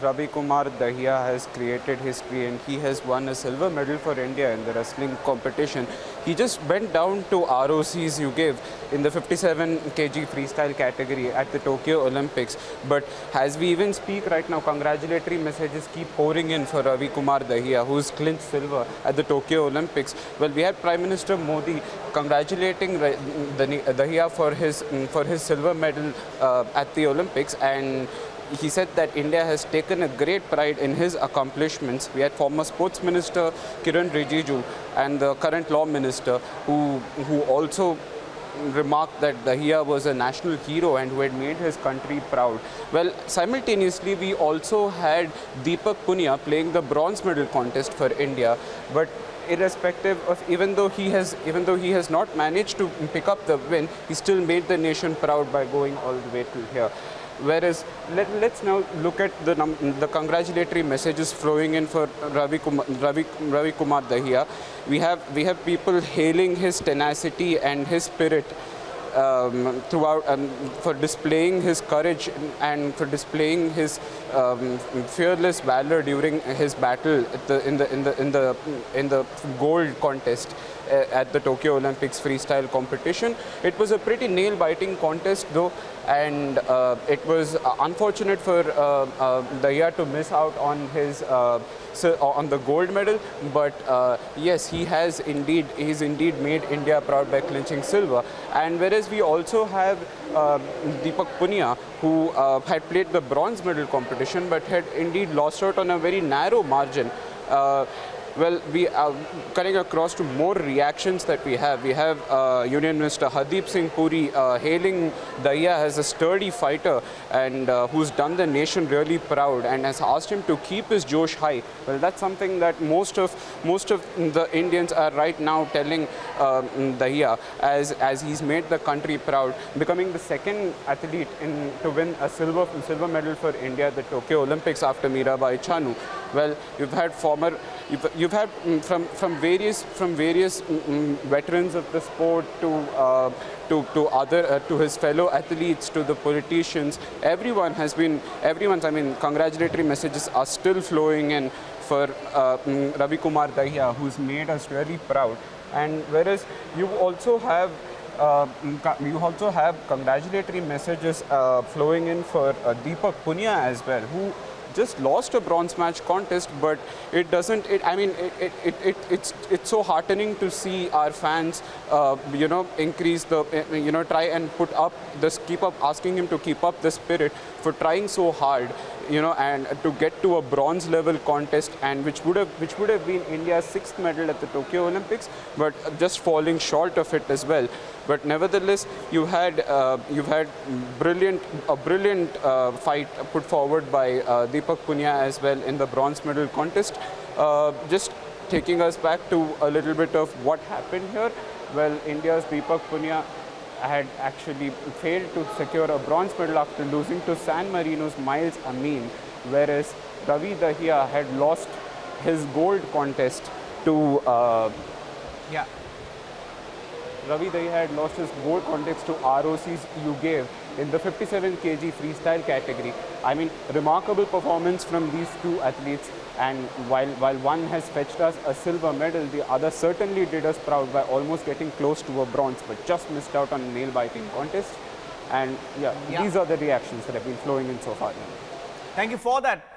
Ravi Kumar Dahiya has created history and he has won a silver medal for India in the wrestling competition. He just went down to ROC's UGAV in the 57 kg freestyle category at the Tokyo Olympics. But as we even speak right now, congratulatory messages keep pouring in for Ravi Kumar Dahiya, who's clinched silver at the Tokyo Olympics. Well, we had Prime Minister Modi congratulating Dahiya for his silver medal at the Olympics, and he said that India has taken a great pride in his accomplishments. We had former Sports Minister Kiran Rijiju and the current Law Minister who also remarked that Dahiya was a national hero and who had made his country proud. Well, simultaneously, we also had Deepak Punia playing the bronze medal contest for India, but irrespective of even though he has not managed to pick up the win, he still made the nation proud by going all the way to here. Whereas let's now look at the congratulatory messages flowing in for Ravi Kumar Dahiya. We have people hailing his tenacity and his spirit throughout, for displaying his courage and for displaying his fearless valor during his battle in the gold contest at the Tokyo Olympics freestyle competition. It was a pretty nail-biting contest though, and it was unfortunate for Dahiya to miss out on his on the gold medal, but yes, he's indeed made India proud by clinching silver. And whereas we also have Deepak Punia, who had played the bronze medal competition but had indeed lost out on a very narrow margin. Well, we are cutting across to more reactions that we have. We have Union Minister Hardeep Singh Puri hailing Dahiya as a sturdy fighter and who's done the nation really proud and has asked him to keep his Josh high. Well, that's something that most of the Indians are right now telling Dahiya as he's made the country proud, becoming the second athlete to win a silver medal for India at the Tokyo Olympics after Mirabai Chanu. Well, you've had from various veterans of the sport to his fellow athletes, to the politicians. Everyone's congratulatory messages are still flowing in for Ravi Kumar Dahiya, who's made us really proud. And whereas you also have congratulatory messages flowing in for Deepak Punia as well, who just lost a bronze match contest, but it's so heartening to see our fans increase try and keep up asking him to keep up the spirit for trying so hard, and to get to a bronze level contest, and which would have been India's 6th medal at the Tokyo Olympics, but just falling short of it as well. But nevertheless, you had a brilliant fight put forward by Deepak Punia as well in the bronze medal contest. Just taking us back to a little bit of what happened here. Well, India's Deepak Punia had actually failed to secure a bronze medal after losing to San Marino's Miles Amin, whereas Ravi Dahiya had lost his gold contest to Ravi Dahiya had lost his gold contest to ROC's UGAV in the 57 kg freestyle category. I mean, remarkable performance from these two athletes, and while one has fetched us a silver medal, the other certainly did us proud by almost getting close to a bronze, but just missed out on a nail-biting contest. And these are the reactions that have been flowing in so far. Thank you for that.